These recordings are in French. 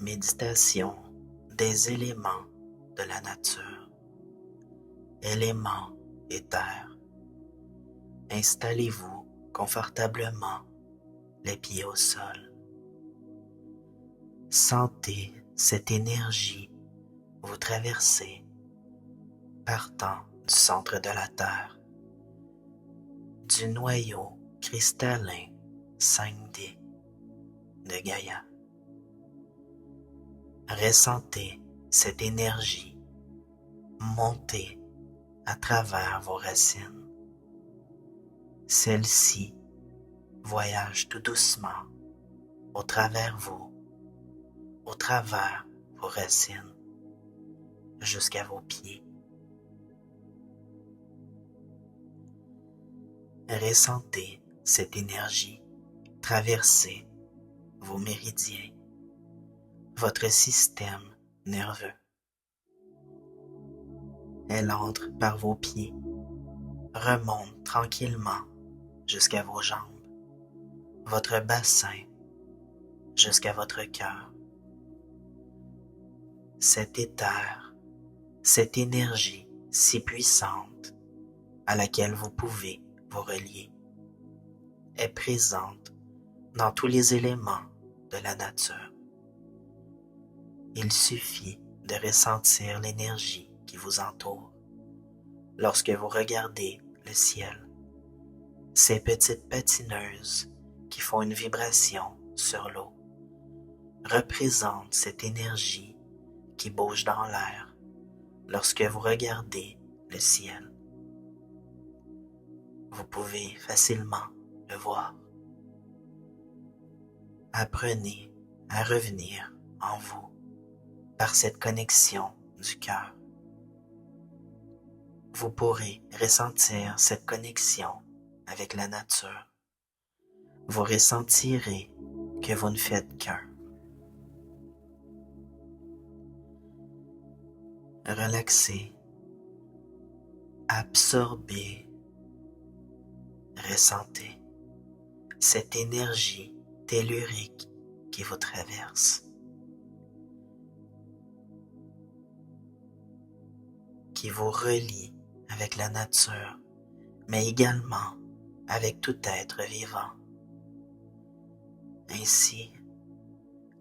méditation des éléments de la nature. Éléments et terre. Installez-vous confortablement, les pieds au sol. Sentez cette énergie vous traverser, partant du centre de la Terre, du noyau cristallin 5D de Gaïa. Ressentez cette énergie monter à travers vos racines. Celle-ci voyage tout doucement au travers vous, au travers vos racines, jusqu'à vos pieds. Ressentez cette énergie traverser vos méridiens, votre système nerveux. Elle entre par vos pieds, remonte tranquillement jusqu'à vos jambes, votre bassin, jusqu'à votre cœur. Cet éther, cette énergie si puissante à laquelle vous pouvez vous relier, est présente dans tous les éléments de la nature. Il suffit de ressentir l'énergie qui vous entoure lorsque vous regardez le ciel, ces petites patineuses qui font une vibration sur l'eau représentent cette énergie qui bouge dans l'air lorsque vous regardez le ciel. Vous pouvez facilement le voir. Apprenez à revenir en vous par cette connexion du cœur. Vous pourrez ressentir cette connexion avec la nature. Vous ressentirez que vous ne faites qu'un. Relaxez, absorbez, ressentez cette énergie tellurique qui vous traverse, qui vous relie avec la nature, mais également avec tout être vivant. Ainsi,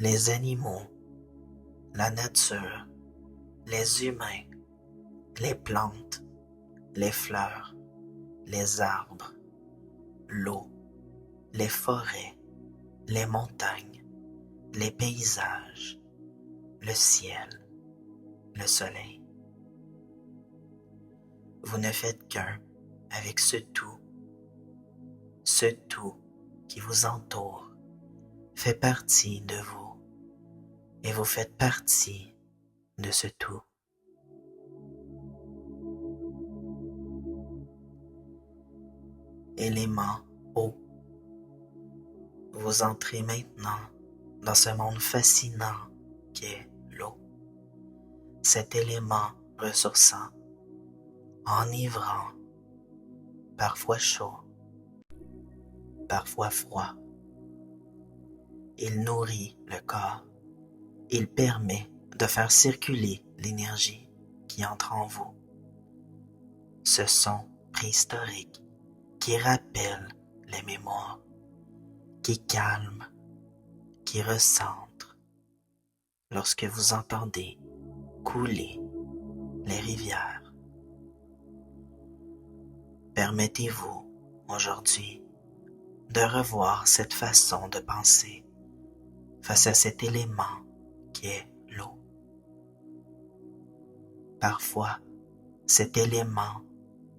les animaux, la nature, les humains, les plantes, les fleurs, les arbres, l'eau, les forêts, les montagnes, les paysages, le ciel, le soleil. Vous ne faites qu'un avec ce tout qui vous entoure fait partie de vous et vous faites partie de ce tout. Élément eau. Vous entrez maintenant dans ce monde fascinant qu'est l'eau. Cet élément ressourçant, enivrant, parfois chaud, parfois froid. Il nourrit le corps. Il permet de faire circuler l'énergie qui entre en vous. Ce son préhistorique qui rappelle les mémoires, qui calme, qui recentre lorsque vous entendez couler les rivières. Permettez-vous aujourd'hui de revoir cette façon de penser face à cet élément qui est l'eau. Parfois, cet élément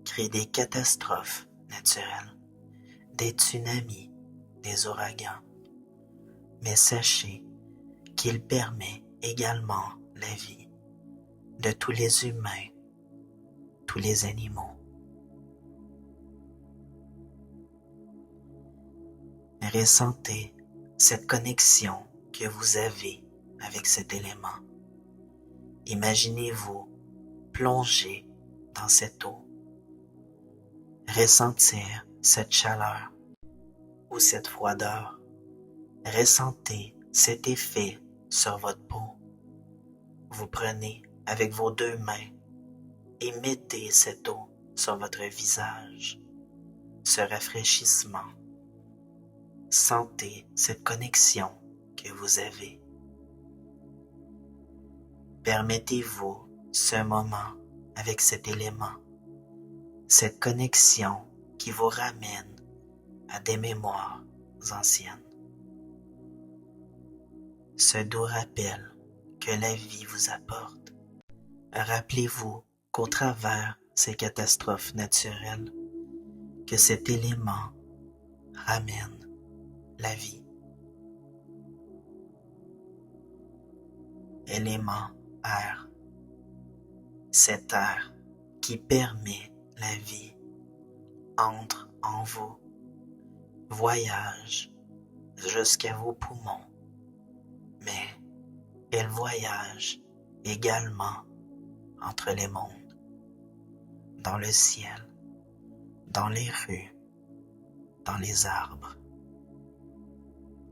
crée des catastrophes naturelles, des tsunamis, des ouragans. Mais sachez qu'il permet également la vie de tous les humains, tous les animaux. Ressentez cette connexion que vous avez avec cet élément. Imaginez-vous plonger dans cette eau, ressentir cette chaleur ou cette froideur. Ressentez cet effet sur votre peau. Vous prenez avec vos 2 mains et mettez cette eau sur votre visage. Ce rafraîchissement. Sentez cette connexion que vous avez. Permettez-vous ce moment avec cet élément, cette connexion qui vous ramène à des mémoires anciennes. Ce doux rappel que la vie vous apporte. Rappelez-vous qu'au travers ces catastrophes naturelles, que cet élément ramène la vie. Élément air. Cet air qui permet la vie entre en vous, voyage jusqu'à vos poumons, mais elle voyage également entre les mondes, dans le ciel, dans les rues, dans les arbres,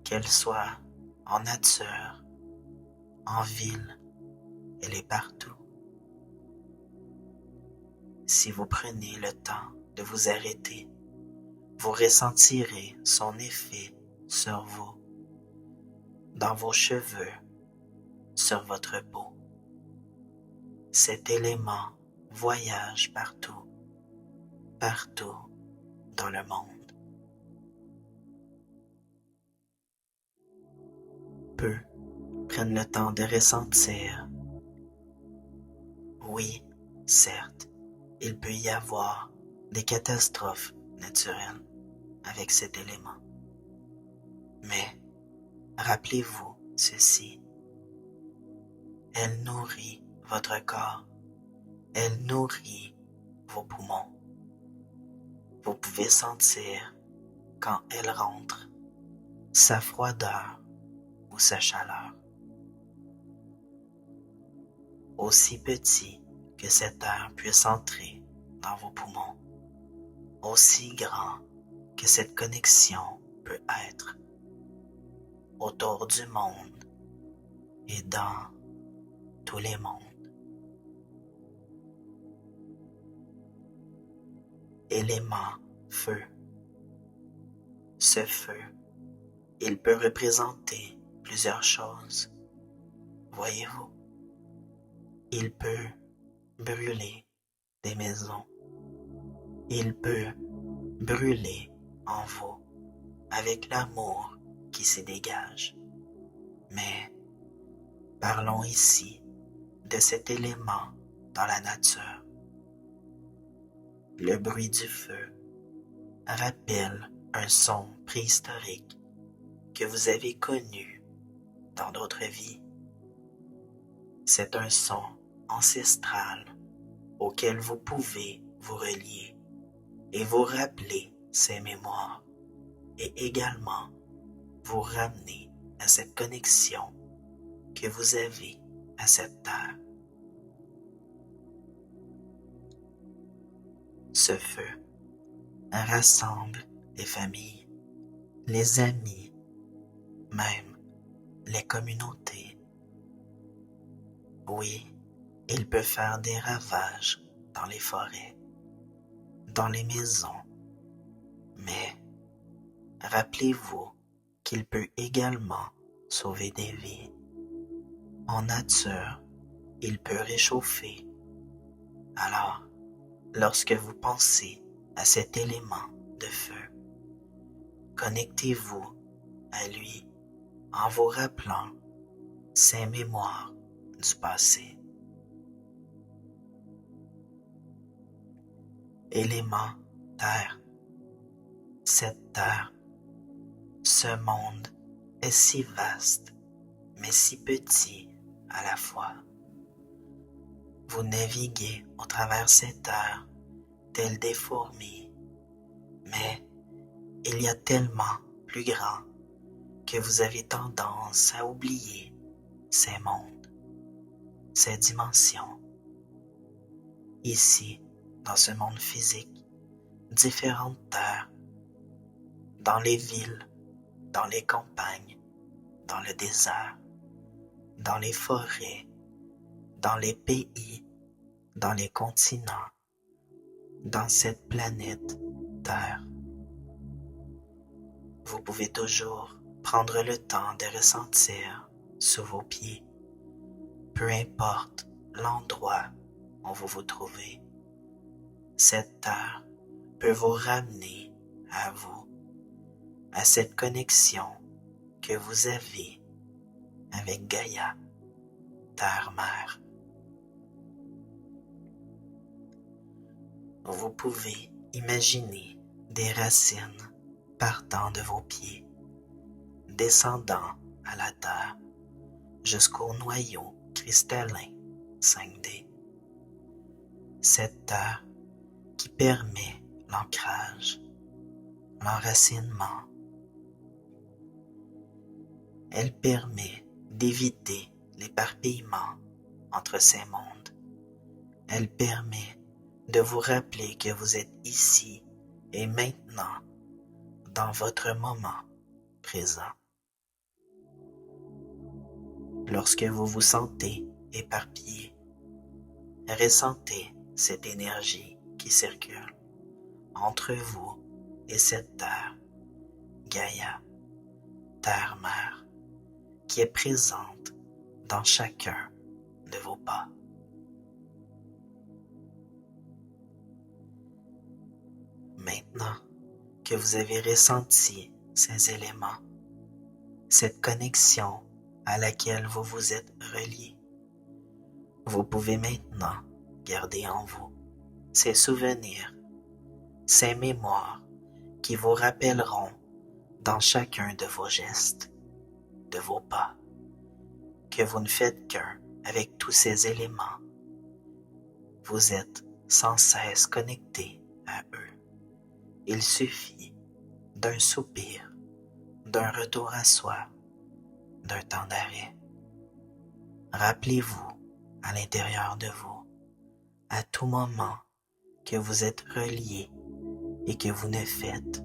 qu'elle soit en nature, en ville, elle est partout. Si vous prenez le temps de vous arrêter, vous ressentirez son effet sur vous, dans vos cheveux, sur votre peau. Cet élément voyage partout, partout dans le monde. Peu prennent le temps de ressentir. Oui, certes, il peut y avoir des catastrophes naturelles avec cet élément. Mais rappelez-vous ceci, elle nourrit votre corps, elle nourrit vos poumons. Vous pouvez sentir quand elle rentre sa froideur ou sa chaleur. Aussi petit que cet air puisse entrer dans vos poumons, aussi grand que cette connexion peut être autour du monde et dans tous les mondes. Élément feu. Ce feu, il peut représenter plusieurs choses. Voyez-vous, il peut brûler des maisons. Il peut brûler en vous avec l'amour qui s'y dégage. Mais parlons ici de cet élément dans la nature. Le bruit du feu rappelle un son préhistorique que vous avez connu dans d'autres vies. C'est un son ancestral auquel vous pouvez vous relier et vous rappeler ces mémoires et également vous ramener à cette connexion que vous avez à cette terre. Ce feu rassemble les familles, les amis, même les communautés. Oui, il peut faire des ravages dans les forêts, dans les maisons, mais rappelez-vous qu'il peut également sauver des vies. En nature, il peut réchauffer. Alors, lorsque vous pensez à cet élément de feu, connectez-vous à lui en vous rappelant ses mémoires du passé. Élément terre. Cette terre, ce monde est si vaste, mais si petit à la fois. Vous naviguez au travers ces terres, telles des fourmis, mais il y a tellement plus grand que vous avez tendance à oublier ces mondes, ces dimensions. Ici, dans ce monde physique, différentes terres, dans les villes, dans les campagnes, dans le désert, dans les forêts, dans les pays, dans les continents, dans cette planète Terre. Vous pouvez toujours prendre le temps de ressentir sous vos pieds, peu importe l'endroit où vous vous trouvez. Cette terre peut vous ramener à vous, à cette connexion que vous avez avec Gaïa, Terre-Mère. Vous pouvez imaginer des racines partant de vos pieds, descendant à la terre jusqu'au noyau cristallin 5D. Cette terre qui permet l'ancrage, l'enracinement. Elle permet d'éviter l'éparpillement entre ces mondes. Elle permet de vous rappeler que vous êtes ici et maintenant dans votre moment présent. Lorsque vous vous sentez éparpillé, ressentez cette énergie qui circule entre vous et cette terre, Gaïa, Terre-Mère, qui est présente dans chacun de vos pas. Maintenant que vous avez ressenti ces éléments, cette connexion à laquelle vous vous êtes relié, vous pouvez maintenant garder en vous ces souvenirs, ces mémoires qui vous rappelleront dans chacun de vos gestes, de vos pas, que vous ne faites qu'un avec tous ces éléments. Vous êtes sans cesse connecté à eux. Il suffit d'un soupir, d'un retour à soi, d'un temps d'arrêt. Rappelez-vous à l'intérieur de vous, à tout moment, que vous êtes relié et que vous ne faites